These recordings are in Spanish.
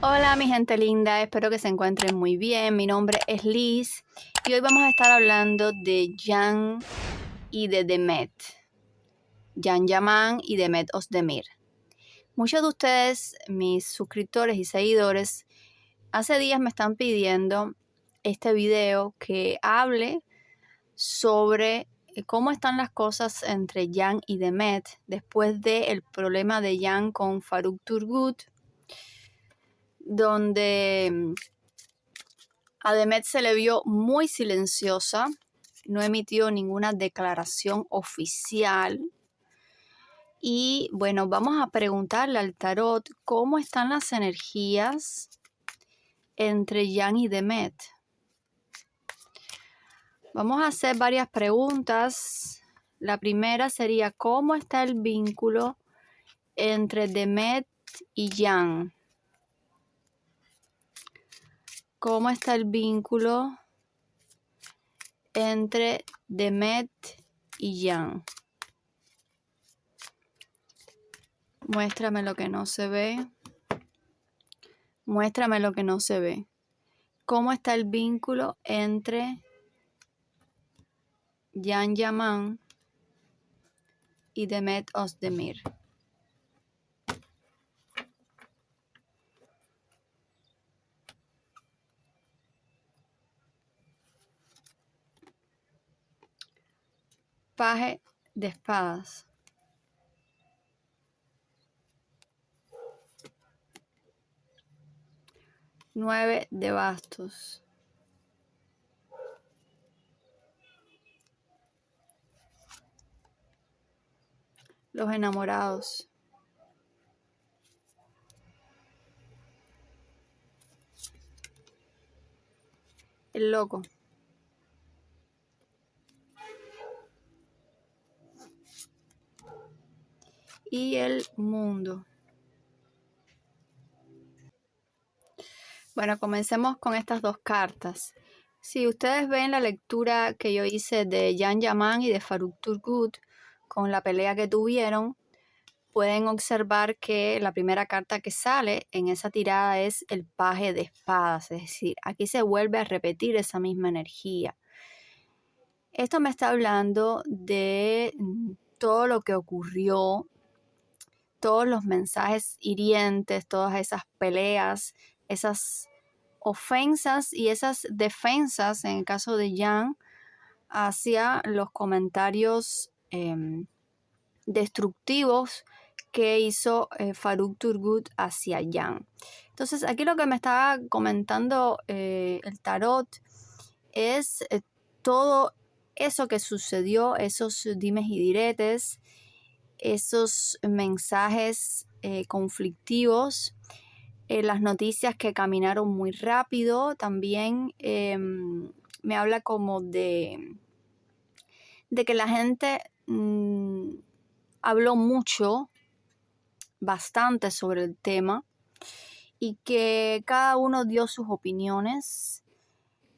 Hola mi gente linda, espero que se encuentren muy bien. Mi nombre es Liz y hoy vamos a estar hablando de Jan y de Demet. Jan Yaman y Demet Özdemir. Muchos de ustedes, mis suscriptores y seguidores, hace días me están pidiendo este video que hable sobre cómo están las cosas entre Jan y Demet después del problema de Jan con Faruk Turgut, donde a Demet se le vio muy silenciosa, no emitió ninguna declaración oficial. Y bueno, vamos a preguntarle al tarot cómo están las energías entre Jan y Demet. Vamos a hacer varias preguntas. La primera sería, ¿cómo está el vínculo entre Demet y Jan? ¿Cómo está el vínculo entre Demet y Jan? Muéstrame lo que no se ve. Muéstrame lo que no se ve. ¿Cómo está el vínculo entre Jan Yaman y Demet Özdemir? Paje de espadas. Nueve de bastos. Los enamorados. El loco. Y el mundo. Bueno, comencemos con estas dos cartas. Si ustedes ven la lectura que yo hice de Jan Yaman y de Faruk Turgut con la pelea que tuvieron, pueden observar que la primera carta que sale en esa tirada es el paje de espadas, es decir, aquí se vuelve a repetir esa misma energía. Esto me está hablando de todo lo que ocurrió, todos los mensajes hirientes, todas esas peleas, esas ofensas y esas defensas, en el caso de Jan, hacia los comentarios destructivos que hizo Faruk Turgut hacia Jan. Entonces, aquí lo que me estaba comentando el tarot es todo eso que sucedió, esos dimes y diretes, esos mensajes conflictivos, las noticias que caminaron muy rápido. También me habla como de que la gente habló mucho, bastante sobre el tema, y que cada uno dio sus opiniones,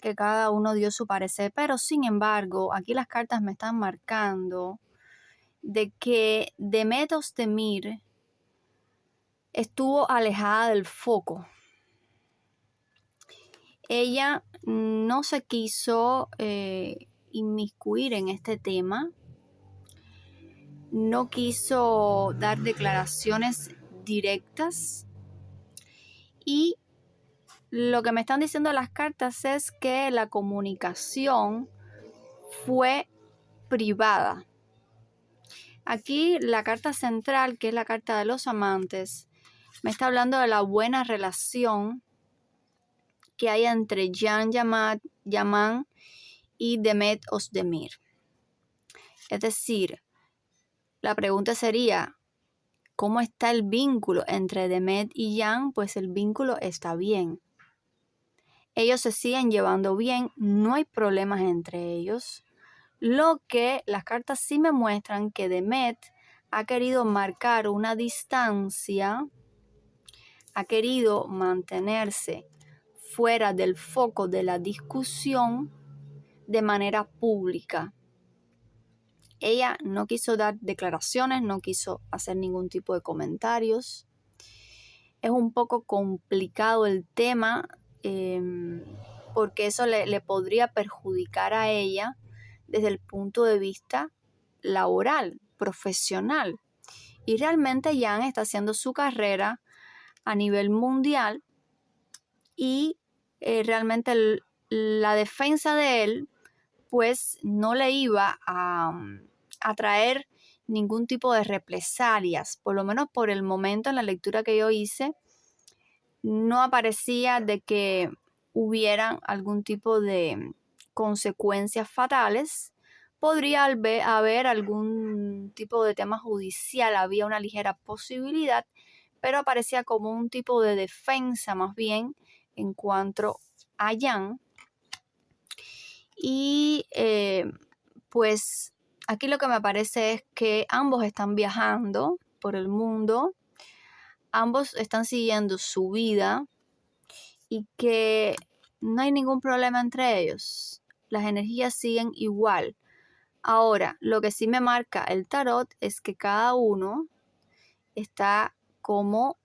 que cada uno dio su parecer, pero sin embargo, aquí las cartas me están marcando de que Demet Özdemir estuvo alejada del foco. Ella no se quiso inmiscuir en este tema, no quiso dar declaraciones directas, y lo que me están diciendo las cartas es que la comunicación fue privada. Aquí la carta central, que es la carta de los amantes, me está hablando de la buena relación que hay entre Jan Yaman y Demet Özdemir. Es decir, la pregunta sería, ¿cómo está el vínculo entre Demet y Jan? Pues el vínculo está bien. Ellos se siguen llevando bien, no hay problemas entre ellos. Lo que las cartas sí me muestran que Demet ha querido marcar una distancia, ha querido mantenerse fuera del foco de la discusión de manera pública. Ella no quiso dar declaraciones, no quiso hacer ningún tipo de comentarios. es un poco complicado el tema, porque eso le podría perjudicar a ella desde el punto de vista laboral, profesional. Y realmente Jan está haciendo su carrera a nivel mundial y realmente la defensa de él pues no le iba a traer ningún tipo de represalias, por lo menos por el momento en la lectura que yo hice, no aparecía de que hubieran algún tipo de consecuencias fatales. Podría haber algún tipo de tema judicial, había una ligera posibilidad, pero aparecía como un tipo de defensa más bien en cuanto a Jan. Y pues aquí lo que me parece es que ambos están viajando por el mundo, ambos están siguiendo su vida y que no hay ningún problema entre ellos. Las energías siguen igual. Ahora, lo que sí me marca el tarot es que cada uno está como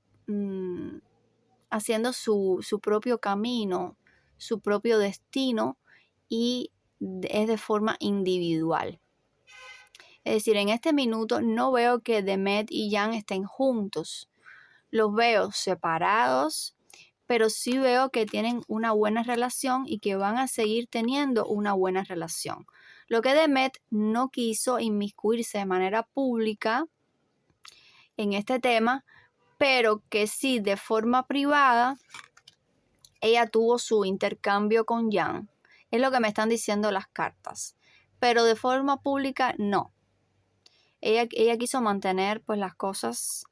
haciendo su propio camino, su propio destino y es de forma individual. Es decir, en este minuto no veo que Demet y Jan estén juntos. Los veo separados, pero sí veo que tienen una buena relación y que van a seguir teniendo una buena relación. Lo que Demet no quiso inmiscuirse de manera pública en este tema, pero que sí de forma privada ella tuvo su intercambio con Jan. Es lo que me están diciendo las cartas. Pero de forma pública no. Ella quiso mantener pues las cosas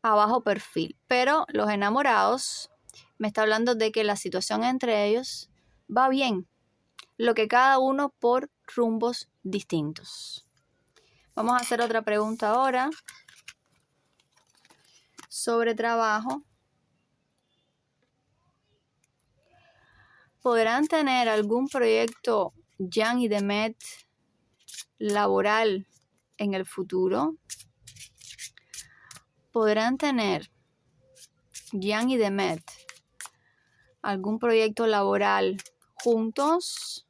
a bajo perfil. Pero los enamorados me está hablando de que la situación entre ellos va bien. Lo que cada uno por rumbos distintos. Vamos a hacer otra pregunta ahora sobre trabajo. ¿Podrán tener algún proyecto Jan y Demet laboral en el futuro? ¿Podrán tener Jan y Demet algún proyecto laboral juntos?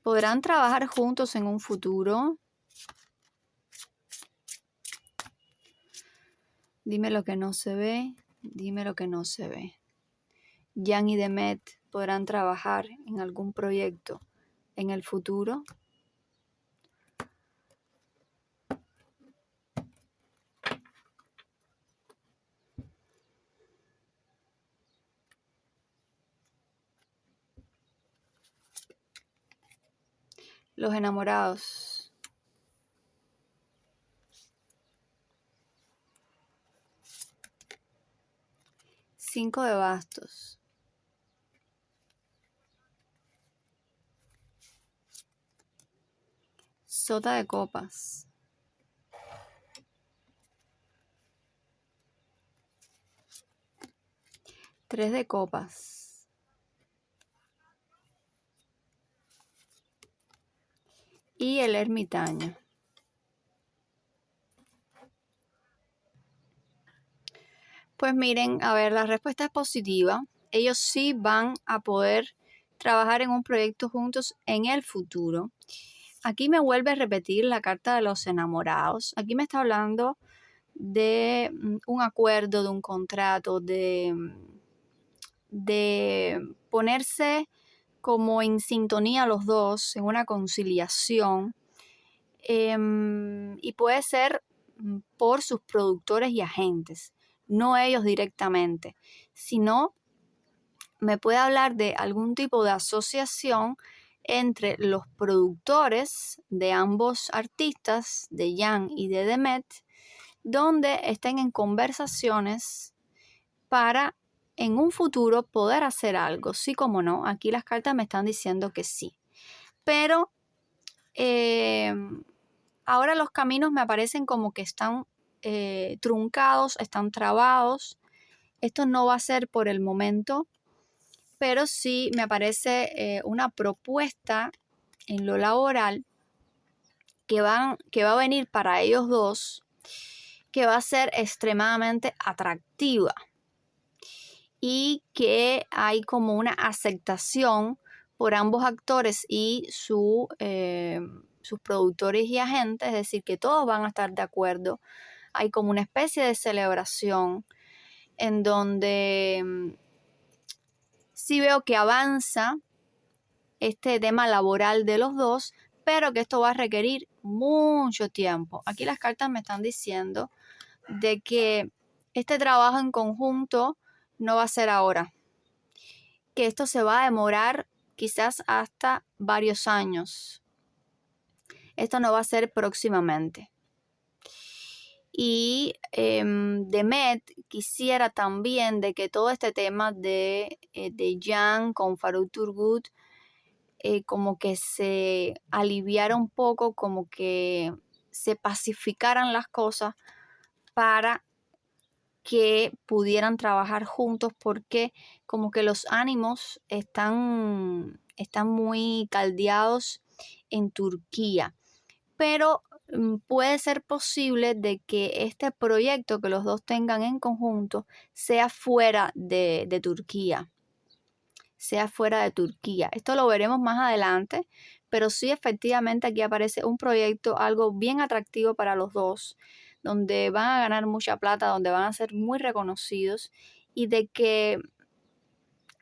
¿Podrán trabajar juntos en un futuro? Dime lo que no se ve, dime lo que no se ve. Jan y Demet podrán trabajar en algún proyecto en el futuro. Los enamorados. Cinco de bastos. Sota de copas. Tres de copas. Y el ermitaño. Pues miren, a ver, la respuesta es positiva. Ellos sí van a poder trabajar en un proyecto juntos en el futuro. Aquí me vuelve a repetir la carta de los enamorados. Aquí me está hablando de un acuerdo, de un contrato, de ponerse como en sintonía los dos, en una conciliación. Y puede ser por sus productores y agentes, no ellos directamente, sino me puede hablar de algún tipo de asociación entre los productores de ambos artistas, de Jan y de Demet, donde estén en conversaciones para en un futuro poder hacer algo. Sí, como no, aquí las cartas me están diciendo que sí. Pero ahora los caminos me aparecen como que están truncados, están trabados. Esto no va a ser por el momento, pero sí me aparece una propuesta en lo laboral que va a venir para ellos dos que va a ser extremadamente atractiva y que hay como una aceptación por ambos actores y sus productores y agentes, es decir, que todos van a estar de acuerdo. Hay como una especie de celebración en donde sí veo que avanza este tema laboral de los dos, pero que esto va a requerir mucho tiempo. Aquí las cartas me están diciendo de que este trabajo en conjunto no va a ser ahora, que esto se va a demorar quizás hasta varios años. Esto no va a ser próximamente. Y Demet quisiera también de que todo este tema de Jan con Faruk Turgut como que se aliviara un poco, como que se pacificaran las cosas para que pudieran trabajar juntos, porque como que los ánimos están muy caldeados en Turquía. Pero puede ser posible de que este proyecto que los dos tengan en conjunto sea fuera de Turquía. Sea fuera de Turquía. Esto lo veremos más adelante, pero sí, efectivamente aquí aparece un proyecto, algo bien atractivo para los dos, donde van a ganar mucha plata, donde van a ser muy reconocidos y de que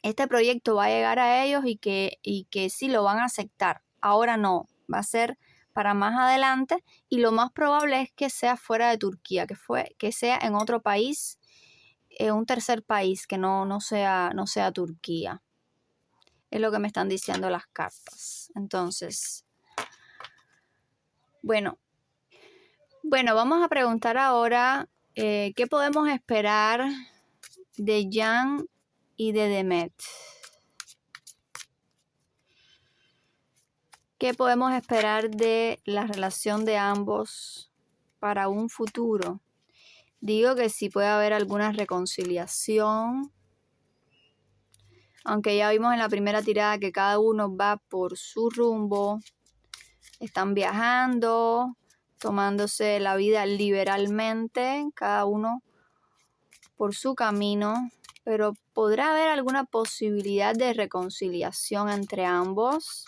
este proyecto va a llegar a ellos y que sí lo van a aceptar. Ahora no, va a ser para más adelante y lo más probable es que sea fuera de Turquía, que sea en otro país, un tercer país que no sea Turquía. Es lo que me están diciendo las cartas. Entonces, bueno, vamos a preguntar ahora qué podemos esperar de Jan y de Demet. ¿Qué podemos esperar de la relación de ambos para un futuro? Digo que sí puede haber alguna reconciliación, aunque ya vimos en la primera tirada que cada uno va por su rumbo. Están viajando, tomándose la vida liberalmente, cada uno por su camino, pero ¿podrá haber alguna posibilidad de reconciliación entre ambos?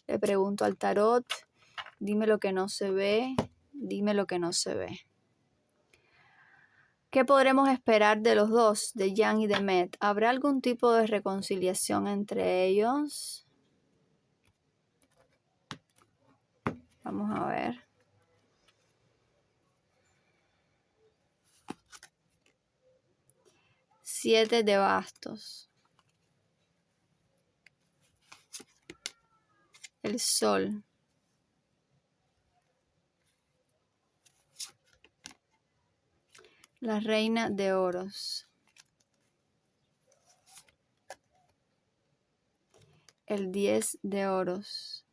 Le pregunto al tarot, dime lo que no se ve, dime lo que no se ve. ¿Qué podremos esperar de los dos, de Jan y Demet? ¿Habrá algún tipo de reconciliación entre ellos? Vamos a ver. Siete de bastos. El sol. La reina de oros. El 10 de oros.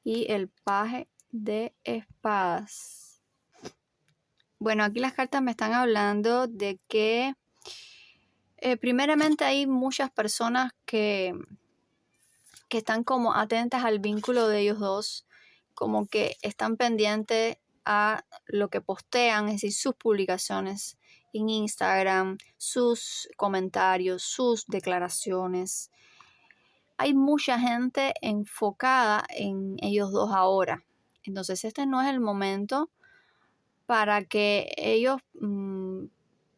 Y el paje de espadas. Bueno, aquí las cartas me están hablando de que primeramente hay muchas personas que están como atentas al vínculo de ellos dos, como que están pendientes a lo que postean, es decir, sus publicaciones en Instagram, sus comentarios, sus declaraciones. Hay mucha gente enfocada en ellos dos ahora. Entonces este no es el momento para que ellos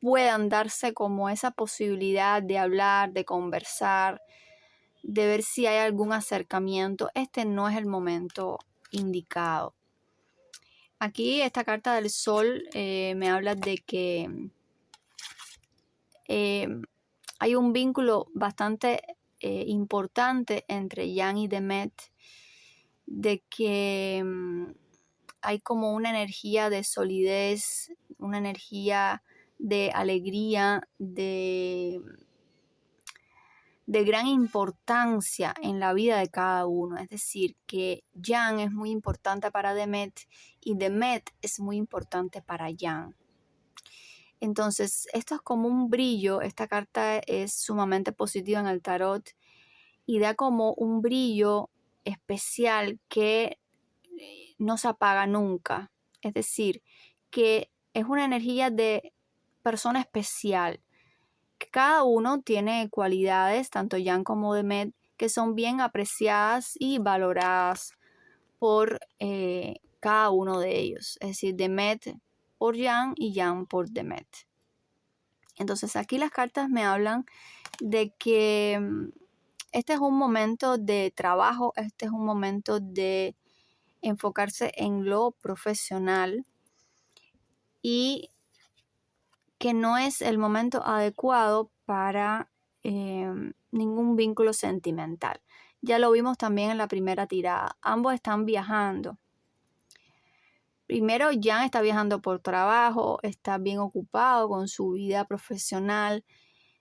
puedan darse como esa posibilidad de hablar, de conversar, de ver si hay algún acercamiento. Este no es el momento indicado. Aquí esta carta del sol me habla de que hay un vínculo bastante importante entre Jan y Demet, de que hay como una energía de solidez, una energía de alegría, de gran importancia en la vida de cada uno. Es decir, que Jan es muy importante para Demet y Demet es muy importante para Jan. Entonces, esto es como un brillo. Esta carta es sumamente positiva en el tarot y da como un brillo especial que no se apaga nunca. Es decir, que es una energía de persona especial. Que cada uno tiene cualidades, tanto Jan como Demet, que son bien apreciadas y valoradas por cada uno de ellos. Es decir, Demet por Jan y Jan por Demet. Entonces aquí las cartas me hablan de que este es un momento de trabajo, este es un momento de enfocarse en lo profesional y que no es el momento adecuado para ningún vínculo sentimental. Ya lo vimos también en la primera tirada. Ambos están viajando. Primero, Jan está viajando por trabajo, está bien ocupado con su vida profesional.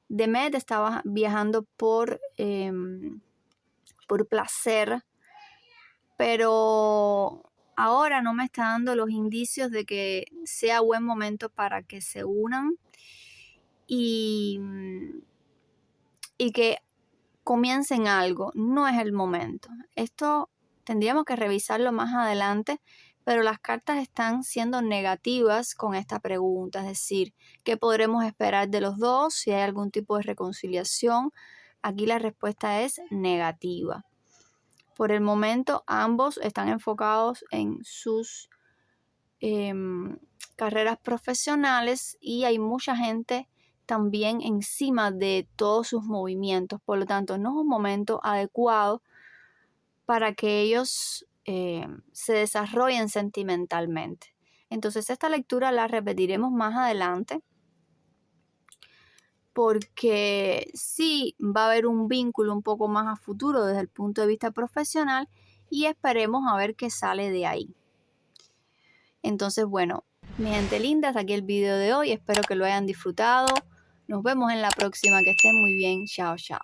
Demet estaba viajando por placer, pero ahora no me está dando los indicios de que sea buen momento para que se unan y que comiencen algo. No es el momento. Esto tendríamos que revisarlo más adelante, pero las cartas están siendo negativas con esta pregunta, es decir, ¿qué podremos esperar de los dos? Si hay algún tipo de reconciliación. Aquí la respuesta es negativa. Por el momento, ambos están enfocados en sus carreras profesionales y hay mucha gente también encima de todos sus movimientos. Por lo tanto, no es un momento adecuado para que ellos se desarrollen sentimentalmente. Entonces, esta lectura la repetiremos más adelante porque sí va a haber un vínculo un poco más a futuro desde el punto de vista profesional y esperemos a ver qué sale de ahí. Entonces, bueno, mi gente linda, hasta aquí el video de hoy. Espero que lo hayan disfrutado. Nos vemos en la próxima. Que estén muy bien. Chao, chao.